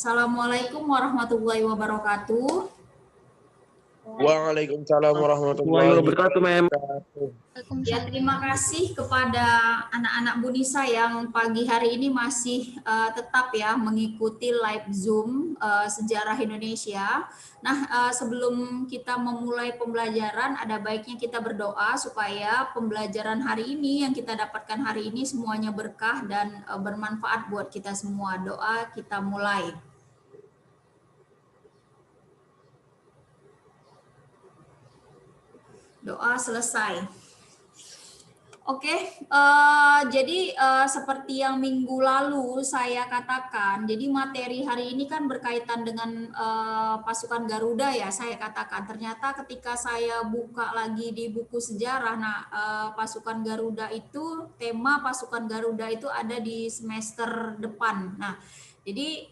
Assalamualaikum warahmatullahi wabarakatuh. Waalaikumsalam warahmatullahi wabarakatuh, Mem. wabarakatuh. Ya, terima kasih kepada anak-anak Bu Nisa yang pagi hari ini masih tetap ya mengikuti live Zoom Sejarah Indonesia. Nah, sebelum kita memulai pembelajaran, ada baiknya kita berdoa supaya pembelajaran hari ini yang kita dapatkan hari ini semuanya berkah dan bermanfaat buat kita semua. Doa kita mulai. Doa selesai. Oke, jadi seperti yang minggu lalu saya katakan, jadi materi hari ini kan berkaitan dengan pasukan Garuda ya, saya katakan. Ternyata ketika saya buka lagi di buku sejarah, nah pasukan Garuda itu, tema pasukan Garuda itu ada di semester depan. Nah, jadi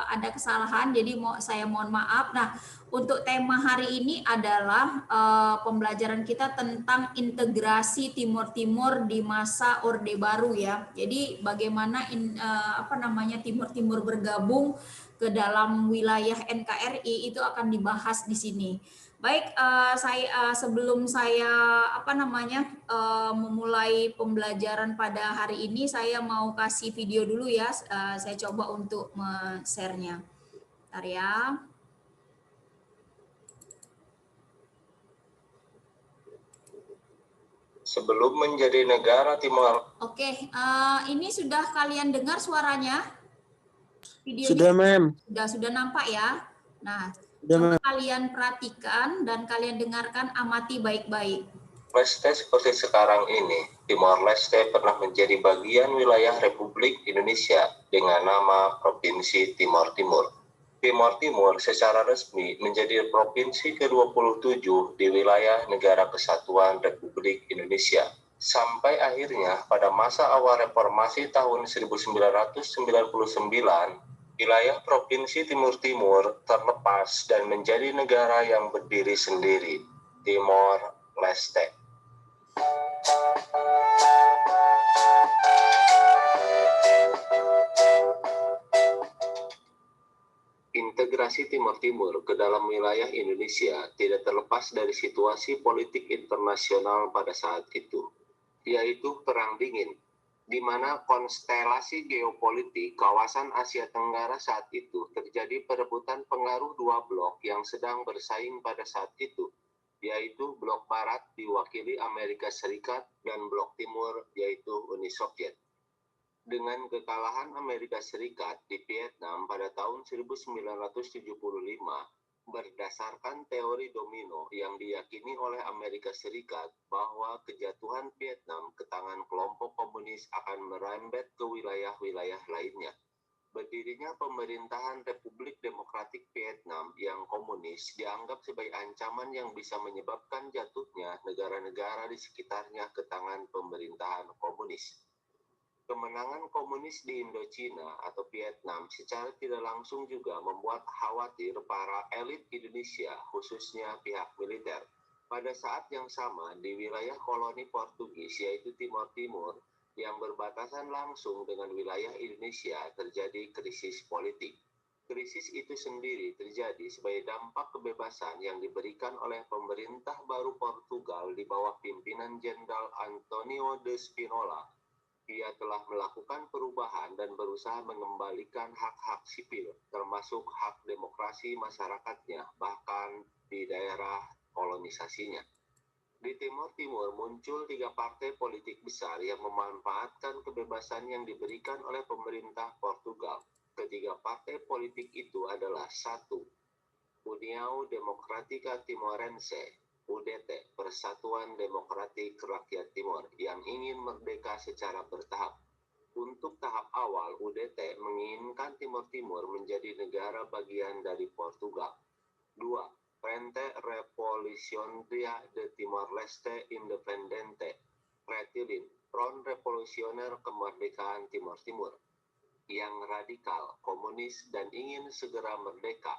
ada kesalahan, jadi saya mohon maaf. Nah, untuk tema hari ini adalah pembelajaran kita tentang integrasi Timur Timur di masa Orde Baru ya. Jadi bagaimana Timur Timur bergabung ke dalam wilayah NKRI itu akan dibahas di sini. Baik, sebelum saya memulai pembelajaran pada hari ini, saya mau kasih video dulu ya. Saya coba untuk share-nya. Bentar ya. Sebelum menjadi negara Timor. Oke, ini sudah kalian dengar suaranya? Videonya Sudah, Mem. Sudah nampak ya. Nah, Sudah, coba Mem. kalian perhatikan dan kalian dengarkan, amati baik-baik. Leste seperti sekarang ini, Timor Leste pernah menjadi bagian wilayah Republik Indonesia dengan nama Provinsi Timor Timur. Timor Timur secara resmi menjadi provinsi ke-27 di wilayah Negara Kesatuan Republik Indonesia. Sampai akhirnya pada masa awal reformasi tahun 1999, wilayah Provinsi Timur Timur terlepas dan menjadi negara yang berdiri sendiri, Timor Leste. Integrasi Timur Timur ke dalam wilayah Indonesia tidak terlepas dari situasi politik internasional pada saat itu, yaitu Perang Dingin, di mana konstelasi geopolitik kawasan Asia Tenggara saat itu terjadi perebutan pengaruh dua blok yang sedang bersaing pada saat itu, yaitu blok Barat diwakili Amerika Serikat dan blok Timur yaitu Uni Soviet. Dengan kekalahan Amerika Serikat di Vietnam pada tahun 1975, berdasarkan teori domino yang diyakini oleh Amerika Serikat bahwa kejatuhan Vietnam ke tangan kelompok komunis akan merembet ke wilayah-wilayah lainnya. Berdirinya pemerintahan Republik Demokratik Vietnam yang komunis dianggap sebagai ancaman yang bisa menyebabkan jatuhnya negara-negara di sekitarnya ke tangan pemerintahan komunis. Kemenangan komunis di Indochina atau Vietnam secara tidak langsung juga membuat khawatir para elit Indonesia, khususnya pihak militer. Pada saat yang sama, di wilayah koloni Portugis yaitu Timor Timur, yang berbatasan langsung dengan wilayah Indonesia, terjadi krisis politik. Krisis itu sendiri terjadi sebagai dampak kebebasan yang diberikan oleh pemerintah baru Portugal di bawah pimpinan Jenderal Antonio de Spinola. Ia telah melakukan perubahan dan berusaha mengembalikan hak-hak sipil, termasuk hak demokrasi masyarakatnya, bahkan di daerah kolonisasinya. Di Timor Timur muncul 3 partai politik besar yang memanfaatkan kebebasan yang diberikan oleh pemerintah Portugal. Ketiga partai politik itu adalah 1. União Democrática Timorense, UDT, Persatuan Demokratik Rakyat Timor, yang ingin merdeka secara bertahap. Untuk tahap awal, UDT menginginkan Timor Timur menjadi negara bagian dari Portugal. 2. Frente Revolucionaria de Timor-Leste Independente, Retilin, Front Revolusioner Kemerdekaan Timor Timur, yang radikal, komunis, dan ingin segera merdeka.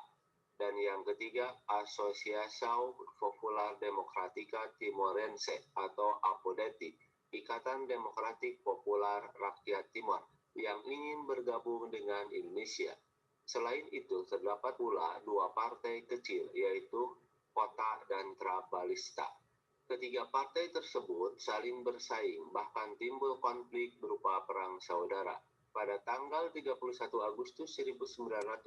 Dan yang ketiga, Asociação Popular Democrática Timorense atau APODETI, Ikatan Demokratik Popular Rakyat Timor, yang ingin bergabung dengan Indonesia. Selain itu, terdapat pula dua partai kecil, yaitu Kota dan Trabalista. Ketiga partai tersebut saling bersaing, bahkan timbul konflik berupa perang saudara. Pada tanggal 31 Agustus 1974,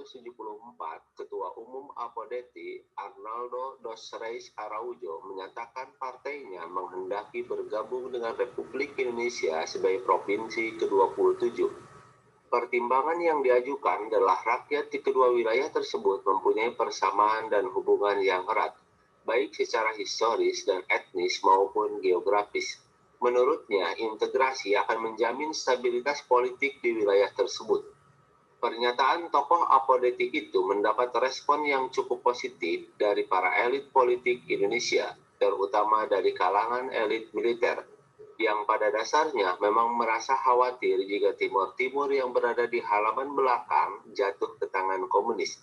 Ketua Umum Apodeti, Arnaldo dos Reis Araujo, menyatakan partainya menghendaki bergabung dengan Republik Indonesia sebagai provinsi ke-27. Pertimbangan yang diajukan adalah rakyat di kedua wilayah tersebut mempunyai persamaan dan hubungan yang erat, baik secara historis dan etnis maupun geografis. Menurutnya, integrasi akan menjamin stabilitas politik di wilayah tersebut. Pernyataan tokoh Apodeti itu mendapat respon yang cukup positif dari para elit politik Indonesia, terutama dari kalangan elit militer, yang pada dasarnya memang merasa khawatir jika Timor Timur yang berada di halaman belakang jatuh ke tangan komunis.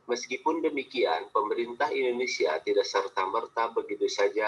Meskipun demikian, pemerintah Indonesia tidak serta-merta begitu saja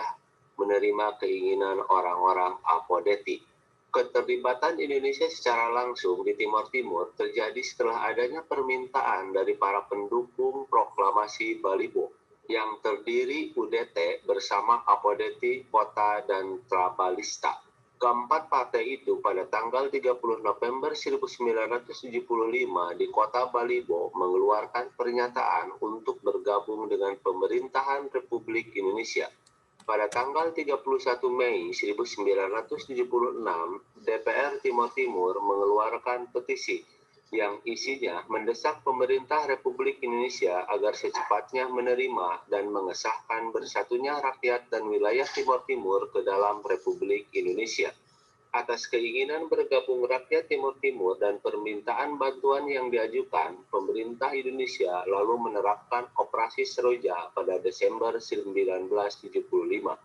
menerima keinginan orang-orang Apodeti. Keterlibatan Indonesia secara langsung di Timor Timur terjadi setelah adanya permintaan dari para pendukung proklamasi Balibo yang terdiri UDT bersama Apodeti, Kota, dan Trabalista. Keempat partai itu pada tanggal 30 November 1975 di kota Balibo mengeluarkan pernyataan untuk bergabung dengan pemerintahan Republik Indonesia. Pada tanggal 31 Mei 1976, DPR Timor Timur mengeluarkan petisi yang isinya mendesak pemerintah Republik Indonesia agar secepatnya menerima dan mengesahkan bersatunya rakyat dan wilayah Timor Timur ke dalam Republik Indonesia. Atas keinginan bergabung rakyat Timor Timur dan permintaan bantuan yang diajukan, pemerintah Indonesia lalu menerapkan Operasi Seroja pada Desember 1975.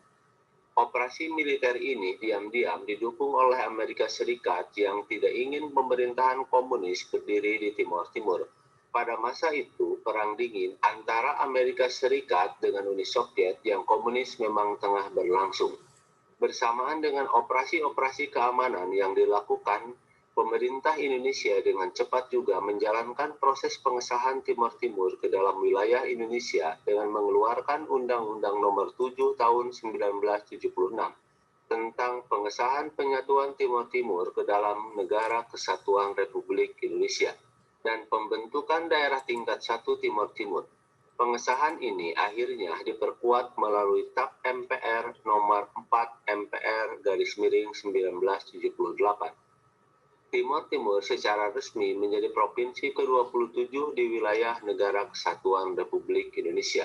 Operasi militer ini diam-diam didukung oleh Amerika Serikat yang tidak ingin pemerintahan komunis berdiri di Timor Timur. Pada masa itu, perang dingin antara Amerika Serikat dengan Uni Soviet yang komunis memang tengah berlangsung. Bersamaan dengan operasi-operasi keamanan yang dilakukan, pemerintah Indonesia dengan cepat juga menjalankan proses pengesahan Timor Timur ke dalam wilayah Indonesia dengan mengeluarkan Undang-Undang Nomor 7 Tahun 1976 tentang pengesahan penyatuan Timor Timur ke dalam Negara Kesatuan Republik Indonesia dan pembentukan daerah tingkat 1 Timor Timur. Pengesahan ini akhirnya diperkuat melalui TAP MPR nomor 4 MPR/1978. Timor Timur secara resmi menjadi provinsi ke-27 di wilayah Negara Kesatuan Republik Indonesia.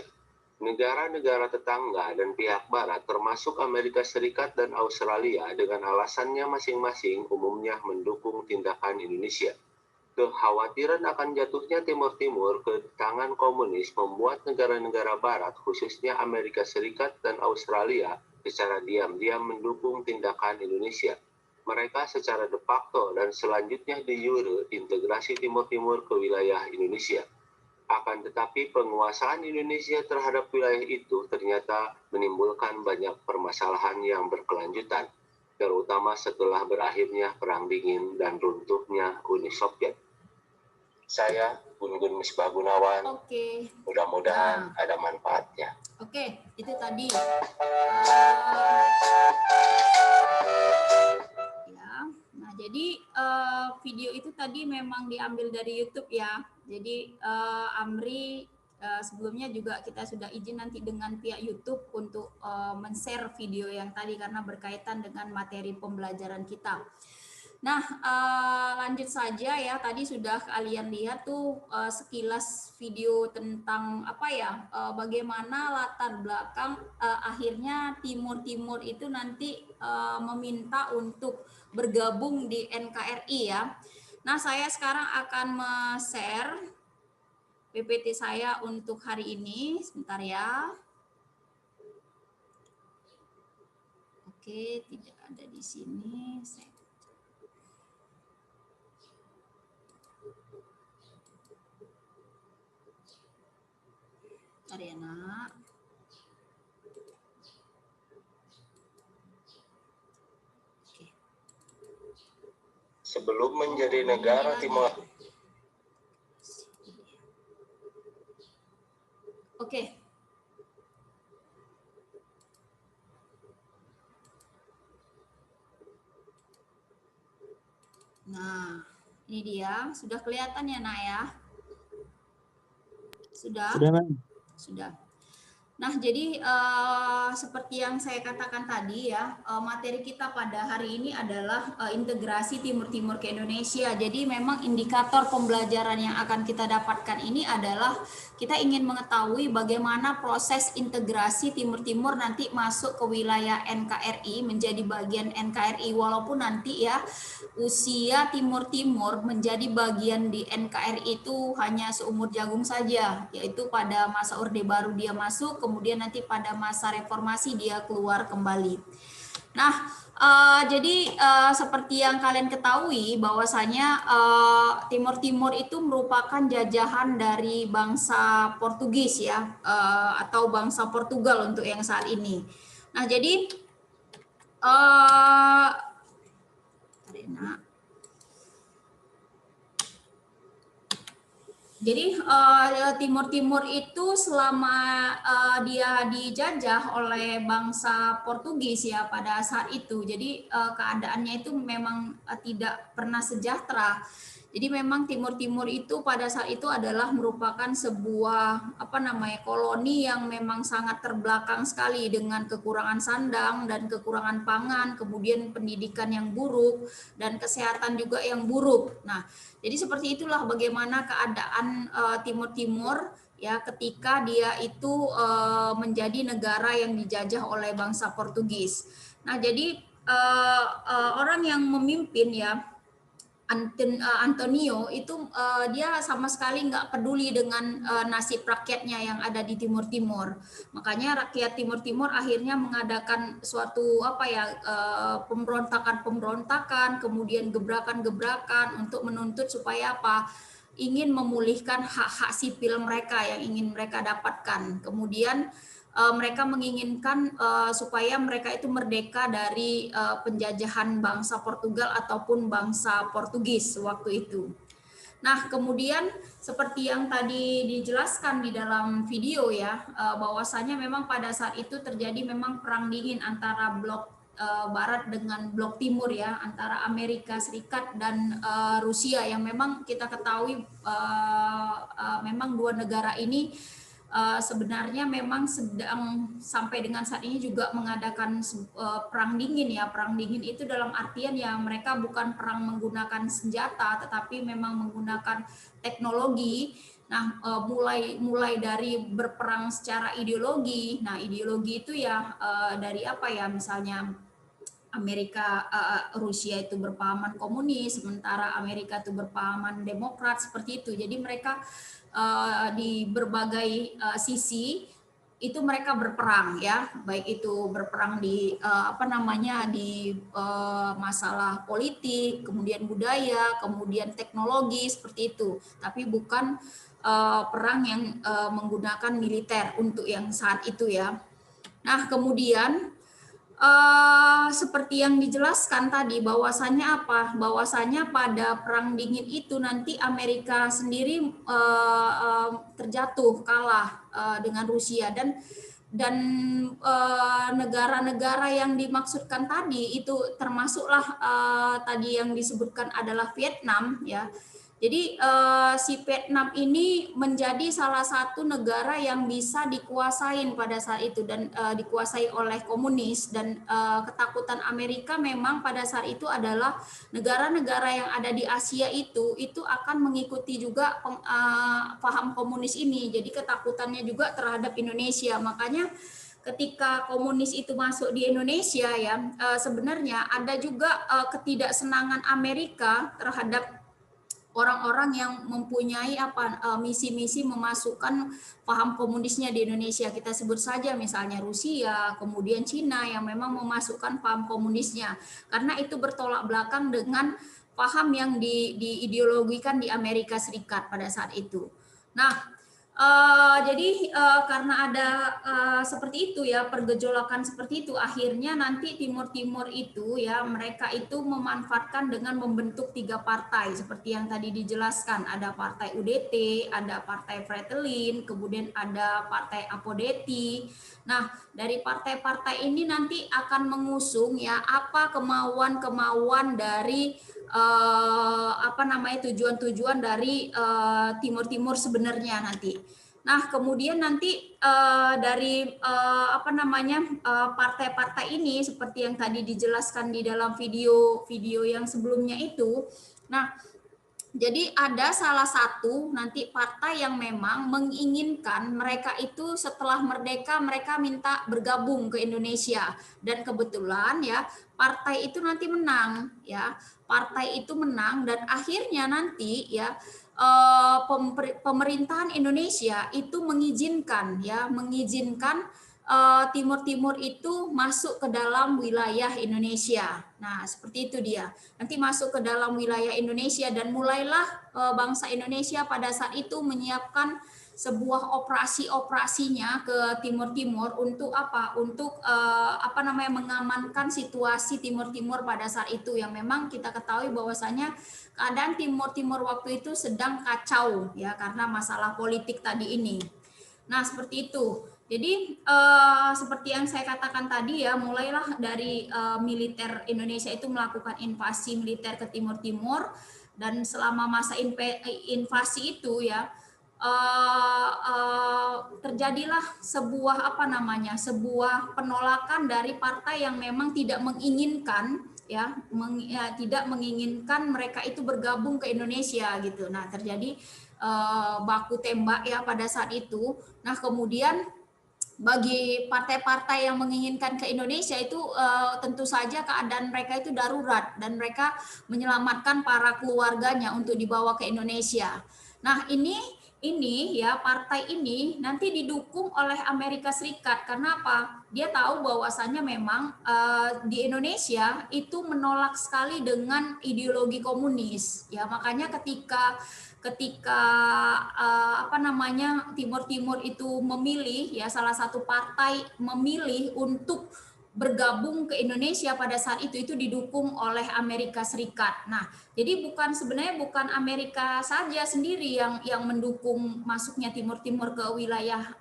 Negara-negara tetangga dan pihak barat termasuk Amerika Serikat dan Australia dengan alasannya masing-masing umumnya mendukung tindakan Indonesia. Kekhawatiran akan jatuhnya Timor Timur ke tangan komunis membuat negara-negara barat, khususnya Amerika Serikat dan Australia, secara diam-diam mendukung tindakan Indonesia. Mereka secara de facto dan selanjutnya de jure integrasi Timor Timur ke wilayah Indonesia. Akan tetapi penguasaan Indonesia terhadap wilayah itu ternyata menimbulkan banyak permasalahan yang berkelanjutan, terutama setelah berakhirnya Perang Dingin dan runtuhnya Uni Soviet. Saya Gun-Gun Misbah Gunawan. Oke. Mudah-mudahan ada manfaatnya. Oke, itu tadi. Ya, nah jadi video itu tadi memang diambil dari YouTube ya. Jadi Amri sebelumnya juga kita sudah izin nanti dengan pihak YouTube untuk men-share video yang tadi karena berkaitan dengan materi pembelajaran kita. Nah, lanjut saja ya. Tadi sudah kalian lihat tuh sekilas video tentang apa ya, bagaimana latar belakang akhirnya Timur Timur itu nanti meminta untuk bergabung di NKRI ya. Nah, saya sekarang akan share PPT saya untuk hari ini. Sebentar ya. Oke, tidak ada di sini. Ariana. Oke. Sebelum menjadi negara Timor Oke. Nah, ini dia. Sudah kelihatan ya, Nak ya? Sudah? Sudah, Ma'am. Sudah. Nah, jadi seperti yang saya katakan tadi ya, materi kita pada hari ini adalah integrasi Timur Timur ke Indonesia. Jadi memang indikator pembelajaran yang akan kita dapatkan ini adalah kita ingin mengetahui bagaimana proses integrasi Timur Timur nanti masuk ke wilayah NKRI, menjadi bagian NKRI, walaupun nanti ya usia Timur Timur menjadi bagian di NKRI itu hanya seumur jagung saja, yaitu pada masa Orde Baru dia masuk, kemudian nanti pada masa reformasi dia keluar kembali. Nah, jadi seperti yang kalian ketahui bahwasanya Timur Timur itu merupakan jajahan dari bangsa Portugis ya, atau bangsa Portugal untuk yang saat ini. Nah, jadi jadi Timur Timur itu selama dia dijajah oleh bangsa Portugis ya pada saat itu, jadi keadaannya itu memang tidak pernah sejahtera. Jadi memang Timur Timur itu pada saat itu adalah merupakan sebuah koloni yang memang sangat terbelakang sekali dengan kekurangan sandang dan kekurangan pangan, kemudian pendidikan yang buruk dan kesehatan juga yang buruk. Nah, jadi seperti itulah bagaimana keadaan Timur Timur ya ketika dia itu menjadi negara yang dijajah oleh bangsa Portugis. Nah, jadi orang yang memimpin ya Antonio itu dia sama sekali nggak peduli dengan nasib rakyatnya yang ada di Timur Timur. Makanya rakyat Timur Timur akhirnya mengadakan suatu pemberontakan, kemudian gebrakan-gebrakan untuk menuntut supaya apa? Ingin memulihkan hak-hak sipil mereka yang ingin mereka dapatkan. Kemudian mereka menginginkan supaya mereka itu merdeka dari penjajahan bangsa Portugal ataupun bangsa Portugis waktu itu. Nah, kemudian seperti yang tadi dijelaskan di dalam video ya, bahwasanya memang pada saat itu terjadi memang perang dingin antara blok Barat dengan blok Timur ya, antara Amerika Serikat dan Rusia, yang memang kita ketahui memang dua negara ini sebenarnya memang sedang sampai dengan saat ini juga mengadakan perang dingin ya. Perang dingin itu dalam artian ya mereka bukan perang menggunakan senjata, tetapi memang menggunakan teknologi. Nah, mulai dari berperang secara ideologi. Nah, ideologi itu ya dari misalnya Rusia itu berpahaman komunis, sementara Amerika itu berpahaman demokrat, seperti itu. Jadi mereka di berbagai sisi itu mereka berperang ya, baik itu berperang di di masalah politik, kemudian budaya, kemudian teknologi, seperti itu. Tapi bukan perang yang menggunakan militer untuk yang saat itu ya. Nah, kemudian seperti yang dijelaskan tadi, bahwasannya bahwasannya pada perang dingin itu nanti Amerika sendiri terjatuh kalah dengan Rusia, dan negara-negara yang dimaksudkan tadi itu termasuklah tadi yang disebutkan adalah Vietnam ya. Jadi si Vietnam ini menjadi salah satu negara yang bisa dikuasain pada saat itu dan dikuasai oleh komunis, dan ketakutan Amerika memang pada saat itu adalah negara-negara yang ada di Asia itu akan mengikuti juga paham komunis ini. Jadi ketakutannya juga terhadap Indonesia. Makanya ketika komunis itu masuk di Indonesia ya, sebenarnya ada juga ketidaksenangan Amerika terhadap orang-orang yang mempunyai misi-misi memasukkan paham komunisnya di Indonesia. Kita sebut saja misalnya Rusia, kemudian Cina yang memang memasukkan paham komunisnya, karena itu bertolak belakang dengan paham yang diideologikan di Amerika Serikat pada saat itu. Nah, Jadi karena ada seperti itu ya, pergejolakan seperti itu, akhirnya nanti Timur-Timur itu ya, mereka itu memanfaatkan dengan membentuk 3 partai seperti yang tadi dijelaskan. Ada partai UDT, ada partai Fretilin, kemudian ada partai Apodeti. Nah, dari partai-partai ini nanti akan mengusung ya apa kemauan-kemauan dari tujuan-tujuan dari Timur-Timur sebenarnya nanti. Nah, kemudian nanti dari partai-partai ini seperti yang tadi dijelaskan di dalam video yang sebelumnya itu. Nah, jadi ada salah satu nanti partai yang memang menginginkan mereka itu setelah merdeka mereka minta bergabung ke Indonesia, dan kebetulan ya partai itu nanti menang ya. Partai itu menang dan akhirnya nanti ya pemerintahan Indonesia itu mengizinkan Timur-Timur itu masuk ke dalam wilayah Indonesia. Nah, seperti itu dia. Nanti masuk ke dalam wilayah Indonesia dan mulailah bangsa Indonesia pada saat itu menyiapkan sebuah operasinya ke Timur-Timur untuk apa? Untuk mengamankan situasi Timur-Timur pada saat itu yang memang kita ketahui bahwasanya keadaan Timur-Timur waktu itu sedang kacau ya karena masalah politik tadi ini. Nah, seperti itu. Jadi seperti yang saya katakan tadi ya, mulailah dari militer Indonesia itu melakukan invasi militer ke Timur-Timur, dan selama masa invasi itu ya terjadilah sebuah penolakan dari partai yang memang tidak menginginkan tidak menginginkan mereka itu bergabung ke Indonesia gitu. Nah, terjadi baku tembak ya pada saat itu. Nah, kemudian bagi partai-partai yang menginginkan ke Indonesia itu tentu saja keadaan mereka itu darurat dan mereka menyelamatkan para keluarganya untuk dibawa ke Indonesia. Nah, ini ya partai ini nanti didukung oleh Amerika Serikat. Karena apa? Dia tahu bahwasannya memang di Indonesia itu menolak sekali dengan ideologi komunis. Ya, makanya ketika Timur-Timur itu memilih ya salah satu partai memilih untuk bergabung ke Indonesia pada saat itu didukung oleh Amerika Serikat. Nah, jadi sebenarnya bukan Amerika saja sendiri yang mendukung masuknya Timur-Timur ke wilayah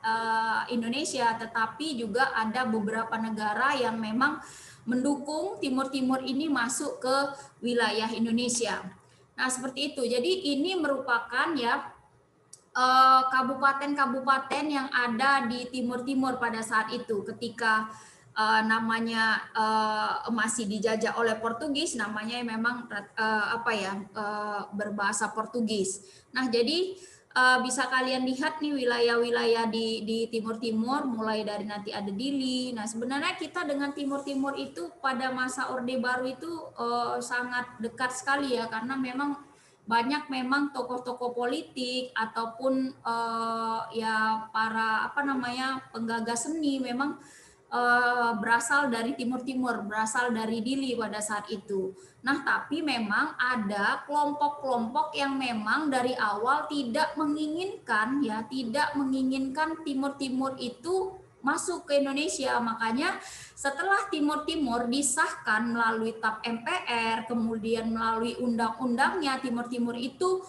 Indonesia, tetapi juga ada beberapa negara yang memang mendukung Timur-Timur ini masuk ke wilayah Indonesia. Nah, seperti itu. Jadi ini merupakan ya kabupaten-kabupaten yang ada di Timur-Timur pada saat itu ketika masih dijajah oleh Portugis, namanya memang berbahasa Portugis. Nah, jadi bisa kalian lihat nih wilayah-wilayah di Timur-Timur, mulai dari nanti ada Dili. Nah, sebenarnya kita dengan Timur-Timur itu pada masa Orde Baru itu sangat dekat sekali ya, karena memang banyak memang tokoh-tokoh politik ataupun para penggagas seni memang berasal dari Timur-Timur, berasal dari Dili pada saat itu. Nah, tapi memang ada kelompok-kelompok yang memang dari awal tidak menginginkan Timur-Timur itu masuk ke Indonesia. Makanya setelah Timur-Timur disahkan melalui TAP MPR, kemudian melalui undang-undangnya, Timur-Timur itu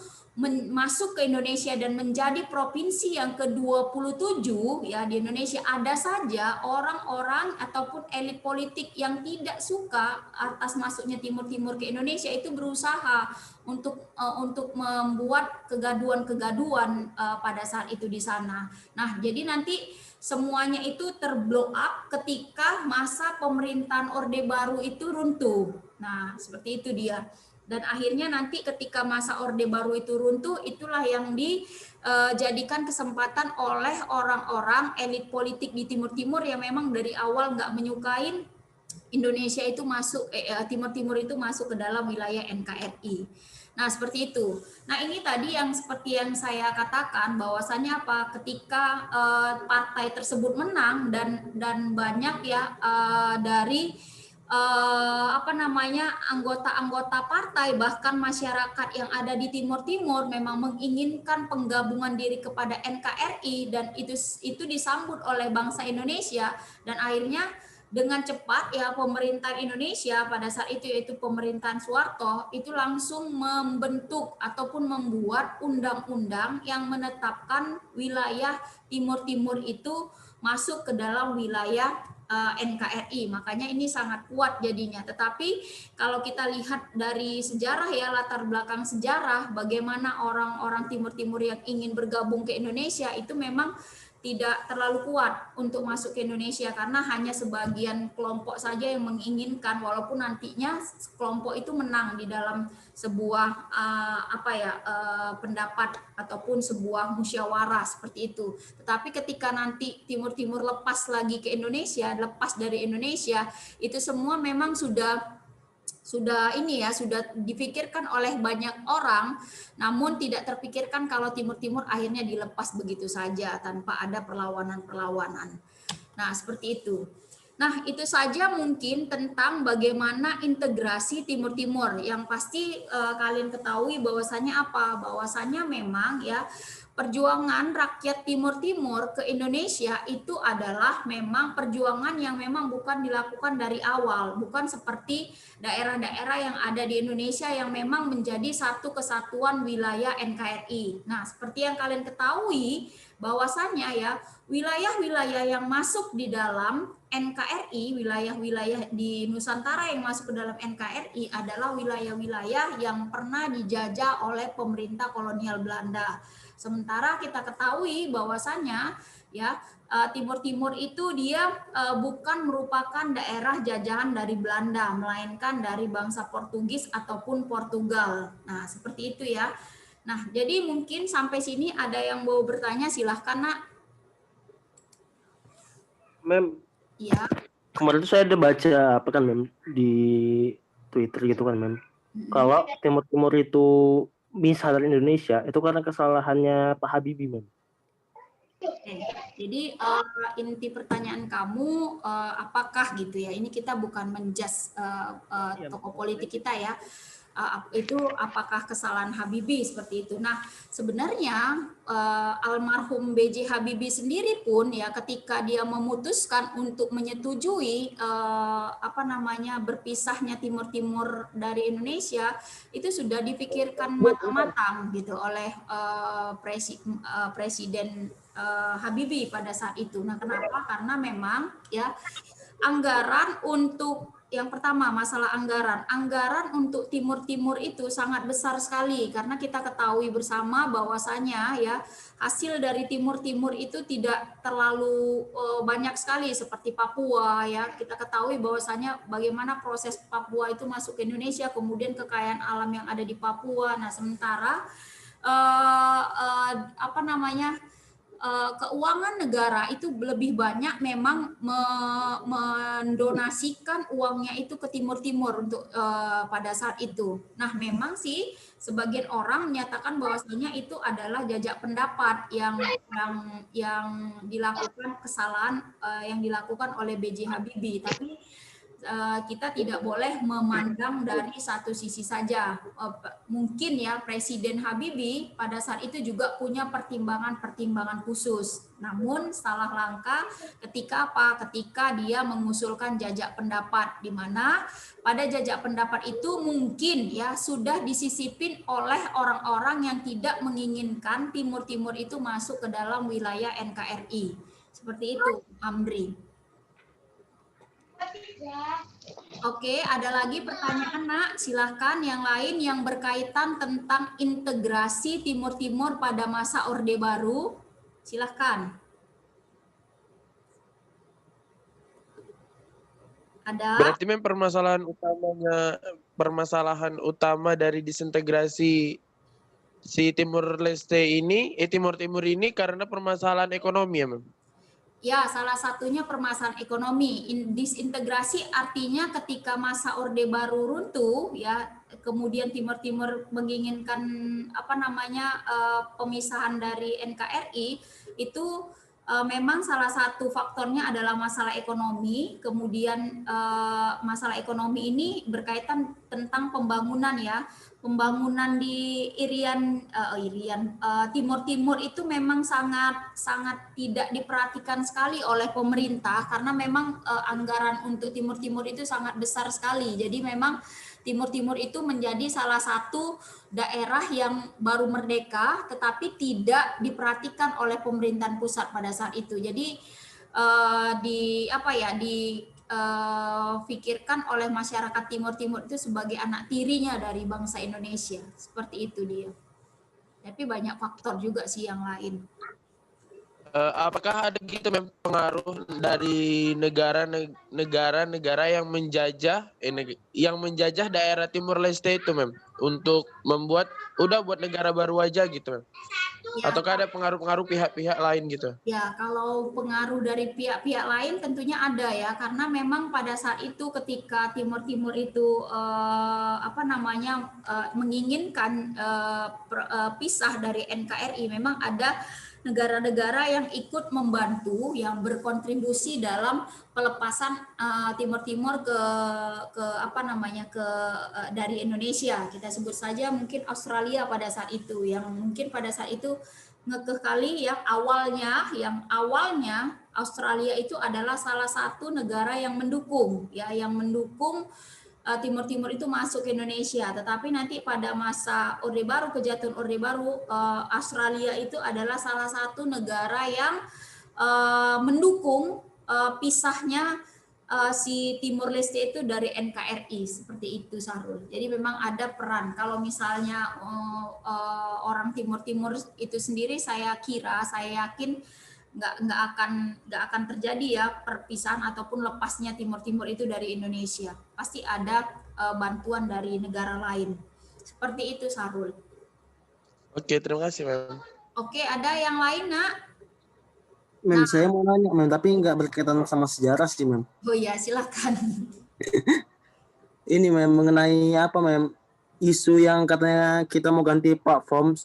masuk ke Indonesia dan menjadi provinsi yang ke-27 ya di Indonesia. Ada saja orang-orang ataupun elit politik yang tidak suka atas masuknya Timur-Timur ke Indonesia itu berusaha untuk membuat kegaduan-kegaduan pada saat itu di sana. Nah, jadi nanti semuanya itu terblow up ketika masa pemerintahan Orde Baru itu runtuh. Nah, seperti itu dia. Dan akhirnya nanti ketika masa Orde Baru itu runtuh, itulah yang dijadikan kesempatan oleh orang-orang elit politik di Timur-Timur yang memang dari awal nggak menyukain Indonesia itu Timur-Timur itu masuk ke dalam wilayah NKRI. Nah, seperti itu. Nah, ini tadi yang seperti yang saya katakan bahwasannya ketika partai tersebut menang dan banyak ya dari anggota-anggota partai bahkan masyarakat yang ada di Timur Timur memang menginginkan penggabungan diri kepada NKRI, dan itu disambut oleh bangsa Indonesia, dan akhirnya dengan cepat ya pemerintah Indonesia pada saat itu, yaitu pemerintahan Soeharto, itu langsung membentuk ataupun membuat undang-undang yang menetapkan wilayah Timur Timur itu masuk ke dalam wilayah NKRI. Makanya ini sangat kuat jadinya. Tetapi kalau kita lihat dari sejarah ya, latar belakang sejarah bagaimana orang-orang Timur Timur yang ingin bergabung ke Indonesia itu memang tidak terlalu kuat untuk masuk ke Indonesia, karena hanya sebagian kelompok saja yang menginginkan, walaupun nantinya kelompok itu menang di dalam sebuah pendapat ataupun sebuah musyawarah seperti itu. Tetapi ketika nanti Timur Timur lepas lagi ke Indonesia, lepas dari Indonesia, itu semua memang sudah dipikirkan oleh banyak orang, namun tidak terpikirkan kalau Timur Timur akhirnya dilepas begitu saja tanpa ada perlawanan-perlawanan. Nah, seperti itu. Nah, itu saja mungkin tentang bagaimana integrasi Timur Timur. Yang pasti kalian ketahui bahwasanya apa? Bahwasanya memang ya perjuangan rakyat Timur Timur ke Indonesia itu adalah memang perjuangan yang memang bukan dilakukan dari awal, bukan seperti daerah-daerah yang ada di Indonesia yang memang menjadi satu kesatuan wilayah NKRI. Nah, seperti yang kalian ketahui bahwasanya ya wilayah-wilayah yang masuk di dalam NKRI, wilayah-wilayah di Nusantara yang masuk ke dalam NKRI adalah wilayah-wilayah yang pernah dijajah oleh pemerintah kolonial Belanda. Sementara kita ketahui bahwasanya ya Timur Timur itu dia bukan merupakan daerah jajahan dari Belanda, melainkan dari bangsa Portugis ataupun Portugal. Nah, seperti itu ya. Nah, jadi mungkin sampai sini ada yang mau bertanya, silahkan Nak. Mem, Iya. kemarin tuh saya ada baca apa kan Mem di Twitter gitu kan Mem. Kalau Timur Timur itu misal dari Indonesia itu karena kesalahannya Pak Habibie Mem. Oke, jadi inti pertanyaan kamu apakah gitu ya? Ini kita bukan menjudge tokoh politik kita ya. Itu apakah kesalahan Habibie seperti itu. Nah, sebenarnya almarhum B.J. Habibie sendiri pun ya ketika dia memutuskan untuk menyetujui berpisahnya Timur Timur dari Indonesia, itu sudah dipikirkan matang-matang gitu oleh Presiden Habibie pada saat itu. Nah, kenapa? Karena memang ya anggaran untuk yang pertama masalah anggaran untuk Timur Timur itu sangat besar sekali, karena kita ketahui bersama bahwasanya ya hasil dari Timur Timur itu tidak terlalu banyak sekali seperti Papua ya. Kita ketahui bahwasanya bagaimana proses Papua itu masuk ke Indonesia, kemudian kekayaan alam yang ada di Papua. Nah, sementara keuangan negara itu lebih banyak memang mendonasikan uangnya itu ke Timur Timur untuk pada saat itu. Nah, memang sih sebagian orang menyatakan bahwasanya itu adalah jajak pendapat yang dilakukan kesalahan yang dilakukan oleh B.J. Habibie, tapi kita tidak boleh memandang dari satu sisi saja. Mungkin ya Presiden Habibie pada saat itu juga punya pertimbangan-pertimbangan khusus. Namun salah langkah ketika apa? Ketika dia mengusulkan jajak pendapat, di mana pada jajak pendapat itu mungkin ya sudah disisipin oleh orang-orang yang tidak menginginkan Timur Timur itu masuk ke dalam wilayah NKRI. Seperti itu, Amri. Oke, ada lagi pertanyaan, Nak? Silahkan yang lain yang berkaitan tentang integrasi Timur Timur pada masa Orde Baru. Silahkan. Ada? Berarti memang permasalahan utama dari disintegrasi si Timur Timur ini karena permasalahan ekonomi ya, Mem? Ya, salah satunya permasalahan ekonomi. Disintegrasi artinya ketika masa Orde Baru runtuh, ya, kemudian Timur Timur menginginkan pemisahan dari NKRI, itu memang salah satu faktornya adalah masalah ekonomi. Kemudian masalah ekonomi ini berkaitan tentang pembangunan ya. Pembangunan di Timur-Timur itu memang sangat tidak diperhatikan sekali oleh pemerintah karena memang anggaran untuk Timur-Timur itu sangat besar sekali. Jadi memang Timur-Timur itu menjadi salah satu daerah yang baru merdeka tetapi tidak diperhatikan oleh pemerintahan pusat pada saat itu. Jadi pikirkan oleh masyarakat Timur-Timur itu sebagai anak tirinya dari bangsa Indonesia. Seperti itu dia. Tapi banyak faktor juga sih yang lain. Apakah ada gitu pengaruh dari negara-negara yang menjajah daerah Timur Leste itu untuk buat negara baru aja gitu Ya, ataukah ada pengaruh-pengaruh pihak-pihak lain gitu? Ya, kalau pengaruh dari pihak-pihak lain tentunya ada ya, karena memang pada saat itu ketika Timur-Timur itu menginginkan pisah dari NKRI, memang ada negara-negara yang ikut membantu, yang berkontribusi dalam pelepasan Timur-Timur dari Indonesia. Kita sebut saja mungkin Australia pada saat itu, yang mungkin pada saat itu ngekeh kali yang awalnya Australia itu adalah salah satu negara yang mendukung Timur-Timur itu masuk ke Indonesia, tetapi nanti pada masa Orde Baru, kejatuhan Orde Baru, Australia itu adalah salah satu negara yang mendukung pisahnya si Timur Leste itu dari NKRI, seperti itu Sahrul. Jadi memang ada peran. Kalau misalnya orang Timur itu sendiri, saya yakin nggak akan terjadi ya perpisahan ataupun lepasnya Timur itu dari Indonesia. Pasti ada bantuan dari negara lain. Seperti itu Sahrul. Oke, terima kasih Mem. Oke, ada yang lain Nak? Mem, saya mau nanya Mem, tapi nggak berkaitan sama sejarah sih Mem. Oh ya, silakan. Ini Mem, mengenai apa Mem? Isu yang katanya kita mau ganti platform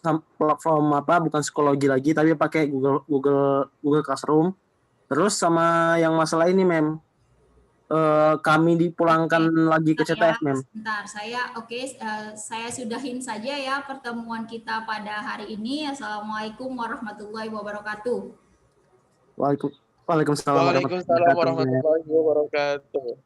bukan psikologi lagi tapi pakai Google Classroom. Terus sama yang masalah ini Mem, kami dipulangkan lagi ke CTF Mem. Sebentar, saya sudahin saja ya pertemuan kita pada hari ini. Assalamualaikum warahmatullahi wabarakatuh. Waalaikumsalam warahmatullahi wabarakatuh.